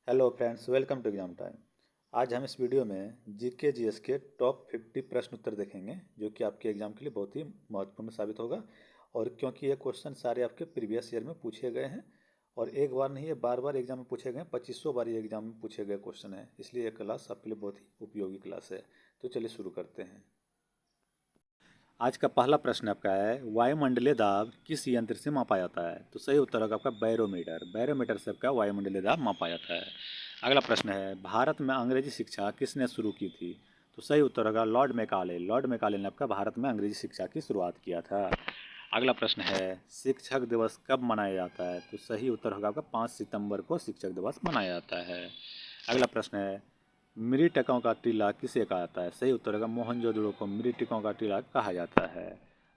Hello friends, welcome to exam time. आज हम इस वीडियो में जीके जीएस के टॉप 50 प्रश्न उत्तर देखेंगे जो कि आपके एग्जाम के लिए बहुत ही महत्वपूर्ण साबित होगा। और क्योंकि ये क्वेश्चन सारे आपके प्रीवियस ईयर में पूछे गए हैं और एक बार नहीं, ये बार बार एग्जाम में पूछे गए हैं, 2500 बार ये एग्जाम में पूछे गए क्वेश्चन है, इसलिए ये क्लास आपके लिए बहुत ही उपयोगी क्लास है। तो चलिए शुरू करते हैं। आज का पहला प्रश्न आपका है, वायुमंडलीय दाब किस यंत्र से मापा जाता है? तो सही उत्तर होगा आपका बैरोमीटर। बैरोमीटर से आपका वायुमंडलीय दाब मापा जाता है। अगला प्रश्न है, भारत में अंग्रेजी शिक्षा किसने शुरू की थी? तो सही उत्तर होगा लॉर्ड मैकाले। लॉर्ड मैकाले ने आपका भारत में अंग्रेजी शिक्षा की शुरुआत किया था। अगला प्रश्न है, शिक्षक दिवस कब मनाया जाता है? तो सही उत्तर होगा आपका 5 सितंबर को शिक्षक दिवस मनाया जाता है। अगला प्रश्न है, मृतकों का टीला किसे कहा जाता है? सही उत्तर होगा मोहनजोदड़ो को मृतकों का टीला कहा जाता है।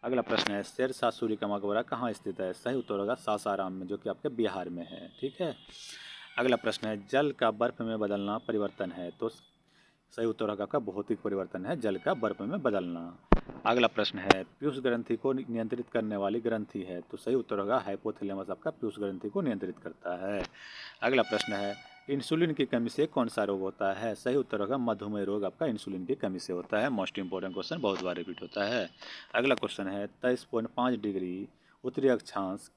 अगला प्रश्न है, शेरशाह सूरी का मकबरा कहाँ स्थित है? सही उत्तर होगा सासाराम में, जो कि आपके बिहार में है। ठीक है। अगला प्रश्न है, जल का बर्फ में बदलना परिवर्तन है? तो सही उत्तर होगा आपका भौतिक परिवर्तन है जल का बर्फ में बदलना। अगला प्रश्न है, पीयूष ग्रंथि को नियंत्रित करने वाली ग्रंथि है? तो सही उत्तर होगा हाइपोथैलेमस आपका पीयूष ग्रंथि को नियंत्रित करता है। अगला प्रश्न है, इंसुलिन की कमी से कौन सा रोग होता है? सही उत्तर होगा मधुमेह रोग आपका इंसुलिन की कमी से होता है। मोस्ट इंपॉर्टेंट क्वेश्चन, बहुत बार रिपीट होता है। अगला क्वेश्चन है, 23.5 डिग्री उत्तरी अक्षांश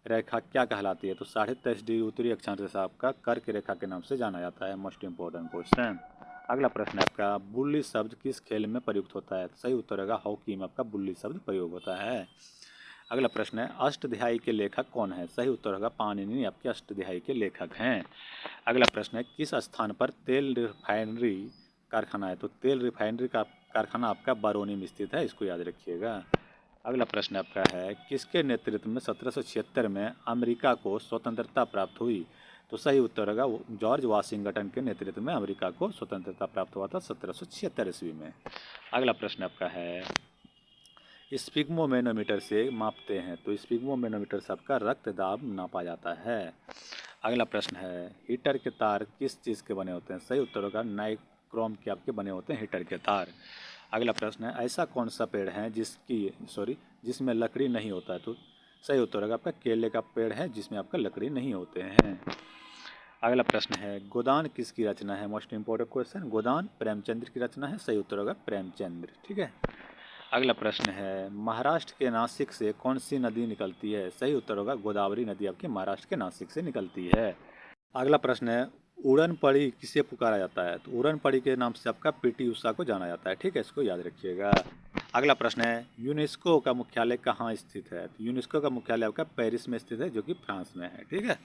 रेखा क्या कहलाती है? तो 23.5 डिग्री उत्तरी अक्षांश रेखा आपका कर्क रेखा के नाम से जाना जाता है। Most important question. अगला प्रश्न है आपका, बुल्ली शब्द किस खेल में प्रयुक्त होता है? तो सही उत्तर होगा हॉकी में आपका बुल्ली शब्द प्रयोग होता है। अगला प्रश्न है, अष्टध्यायी के लेखक कौन है? सही उत्तर होगा पाणिनि आपके अष्टध्यायी के लेखक हैं। अगला प्रश्न है, किस स्थान पर तेल रिफाइनरी कारखाना है? तो तेल रिफाइनरी का कारखाना आपका बरौनी में स्थित है, इसको याद रखिएगा। अगला प्रश्न आपका है, किसके नेतृत्व में 1776 में अमेरिका को स्वतंत्रता प्राप्त हुई? तो सही उत्तर होगा जॉर्ज वाशिंगटन के नेतृत्व में अमेरिका को स्वतंत्रता प्राप्त हुआ था 1776 ईस्वी में। अगला प्रश्न आपका है, स्पिग्मोमेनोमीटर से मापते हैं? तो स्पिग्मोमेनोमीटर से आपका रक्त दाब नापा जाता है। अगला प्रश्न है, हीटर के तार किस चीज़ के बने होते हैं? सही उत्तर होगा नाइक्रोम के आपके बने होते हैं हीटर के तार। अगला प्रश्न है, ऐसा कौन सा पेड़ है जिसमें लकड़ी नहीं होता है? तो सही उत्तर होगा आपका केले का पेड़ है जिसमें आपका लकड़ी नहीं होते हैं। अगला प्रश्न है, गोदान किसकी रचना है? मोस्ट इंपॉर्टेंट क्वेश्चन, गोदान प्रेमचंद्र की रचना है। सही उत्तर होगा प्रेमचंद्र। ठीक है। अगला प्रश्न है, महाराष्ट्र के नासिक से कौन सी नदी निकलती है? सही उत्तर होगा गोदावरी नदी आपके महाराष्ट्र के नासिक से निकलती है। अगला प्रश्न है, उड़न पड़ी किसे पुकारा जाता है? तो उड़न पड़ी के नाम से आपका पीटी उषा को जाना जाता है। ठीक है, इसको याद रखिएगा। अगला प्रश्न है, यूनेस्को का मुख्यालय कहाँ स्थित है? तो यूनेस्को का मुख्यालय आपका पेरिस में स्थित है, जो कि फ्रांस में है। ठीक है।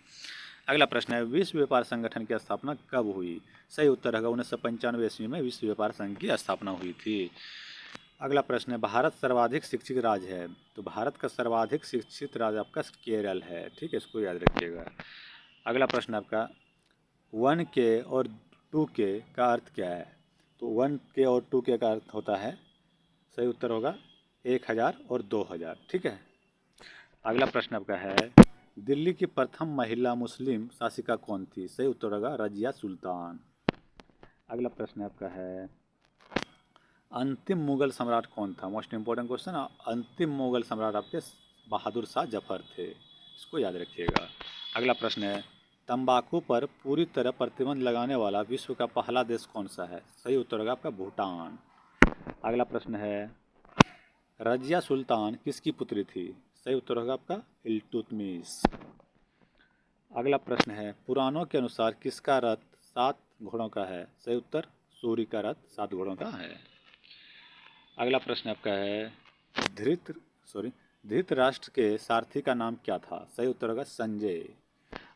अगला प्रश्न है, विश्व व्यापार संगठन की स्थापना कब हुई? सही उत्तर होगा 1995 ईस्वी में विश्व व्यापार संघ की स्थापना हुई थी। अगला प्रश्न है, भारत सर्वाधिक शिक्षित राज्य है? तो भारत का सर्वाधिक शिक्षित राज्य आपका केरल है। ठीक है, इसको याद रखिएगा। अगला प्रश्न आपका, 1K और 2K का अर्थ क्या है? तो 1K और 2K का अर्थ होता है, सही उत्तर होगा 1000 और 2000। ठीक है। अगला प्रश्न आपका है, दिल्ली की प्रथम महिला मुस्लिम शासिका कौन थी? सही उत्तर होगा रजिया सुल्तान। अगला प्रश्न आपका है, अंतिम मुगल सम्राट कौन था? Most important question. अंतिम मुगल सम्राट आपके बहादुर शाह जफर थे, इसको याद रखिएगा। अगला प्रश्न है, तंबाकू पर पूरी तरह प्रतिबंध लगाने वाला विश्व का पहला देश कौन सा है? सही उत्तर होगा आपका भूटान। अगला प्रश्न है, रजिया सुल्तान किसकी पुत्री थी? सही उत्तर होगा आपका इल्तुतमिश। अगला प्रश्न है, पुराणों के अनुसार किसका रथ 7 घोड़ों का है? सही उत्तर सूर्य का रथ 7 घोड़ों का है। अगला प्रश्न आपका है, धृत धृतराष्ट्र के सारथी का नाम क्या था? सही उत्तर होगा संजय।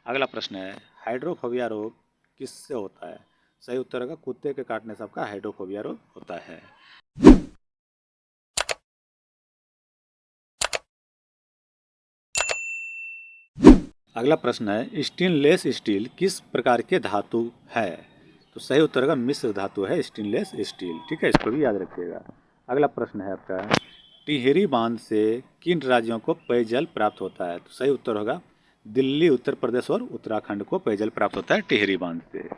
अगला प्रश्न है, हाइड्रोफोबिया रोग किससे होता है? सही उत्तर होगा कुत्ते के काटने से आपका हाइड्रोफोबिया रोग होता है। अगला प्रश्न है, स्टेनलेस स्टील किस प्रकार के धातु है? तो सही उत्तर होगा मिश्र धातु है स्टेनलेस स्टील। ठीक है, इसको भी याद रखिएगा। अगला प्रश्न है आपका, टिहरी बांध से किन राज्यों को पेयजल प्राप्त होता है? तो सही उत्तर होगा दिल्ली, उत्तर प्रदेश और उत्तराखंड को पेयजल प्राप्त होता है टिहरी बांध से।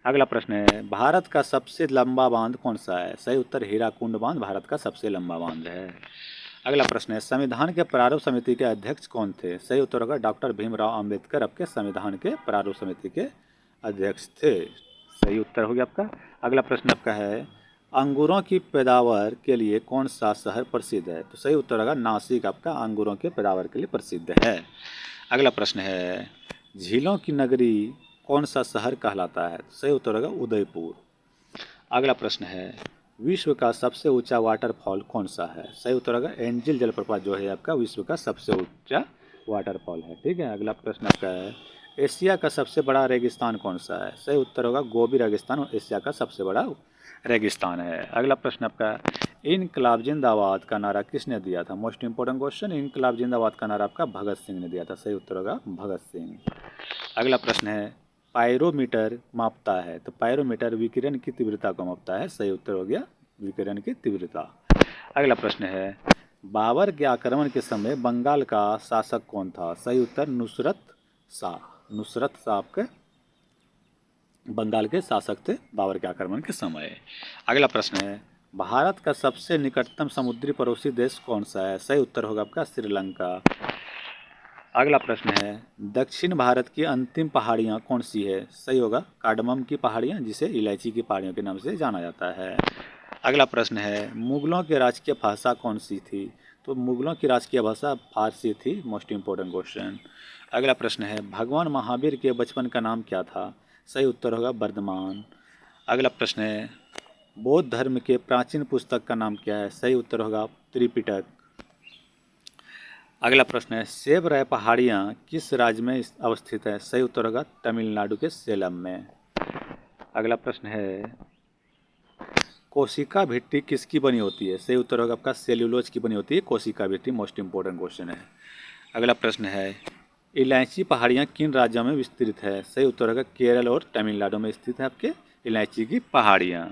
अगला प्रश्न है, भारत का सबसे लंबा बांध कौन सा है? सही उत्तर हीराकुंड बांध भारत का सबसे लंबा बांध है। अगला प्रश्न है, संविधान के प्रारूप समिति के अध्यक्ष कौन थे? सही उत्तर होगा डॉक्टर भीमराव अंबेडकर आपके संविधान के प्रारूप समिति के अध्यक्ष थे। सही उत्तर हो गया आपका। अगला प्रश्न आपका है, अंगूरों की पैदावार के लिए कौन सा शहर प्रसिद्ध है? तो सही उत्तर होगा नासिक आपका अंगूरों के पैदावार के लिए प्रसिद्ध है। अगला प्रश्न है, झीलों की नगरी कौन सा शहर कहलाता है? तो सही उत्तर होगा उदयपुर। अगला प्रश्न है, विश्व का सबसे ऊंचा वाटरफॉल कौन सा है? सही उत्तर होगा एंजिल जलप्रपात जो है आपका विश्व का सबसे ऊंचा वाटरफॉल है। ठीक है। अगला प्रश्न आपका है, एशिया का सबसे बड़ा रेगिस्तान कौन सा है? सही उत्तर होगा गोबी रेगिस्तान एशिया का सबसे बड़ा रेगिस्तान है। अगला प्रश्न आपका, इनकलाब जिंदाबाद का नारा किसने दिया था? मोस्ट इंपोर्टेंट क्वेश्चन, इनकलाब जिंदाबाद का नारा आपका भगत सिंह ने दिया था। सही उत्तर होगा भगत सिंह। अगला प्रश्न है, पायरोमीटर मापता है? तो पायरोमीटर विकिरण की तीव्रता को मापता है। सही उत्तर हो गया विकिरण की तीव्रता। अगला प्रश्न है, बाबर के आक्रमण के समय बंगाल का शासक कौन था? सही उत्तर नुसरत शाह। नुसरत शाह आपके बंगाल के शासक थे बाबर के आक्रमण के समय। अगला प्रश्न है, भारत का सबसे निकटतम समुद्री पड़ोसी देश कौन सा है? सही उत्तर होगा आपका श्रीलंका। अगला प्रश्न है, दक्षिण भारत की अंतिम पहाड़ियाँ कौन सी है? सही होगा कार्डमम की पहाड़ियाँ, जिसे इलायची की पहाड़ियों के नाम से जाना जाता है। अगला प्रश्न है, मुगलों की राजकीय भाषा कौन सी थी? तो मुगलों की राजकीय भाषा फारसी थी। Most important question. अगला प्रश्न है, भगवान महावीर के बचपन का नाम क्या था? सही उत्तर होगा वर्धमान। अगला प्रश्न है, बौद्ध धर्म के प्राचीन पुस्तक का नाम क्या है? सही उत्तर होगा त्रिपिटक। अगला प्रश्न है, सेब राय पहाड़ियाँ किस राज्य में अवस्थित है? सही उत्तर होगा तमिलनाडु के सेलम में। अगला प्रश्न है, कोशिका भित्ति किसकी बनी होती है? सही उत्तर होगा आपका सेल्यूलोज की बनी होती है कोशिका भित्ति। मोस्ट इंपोर्टेंट क्वेश्चन है। अगला प्रश्न है, इलायची पहाड़ियाँ किन राज्यों में विस्तृत है? सही उत्तर होगा केरल और तमिलनाडु में स्थित है आपके इलायची की पहाड़ियाँ।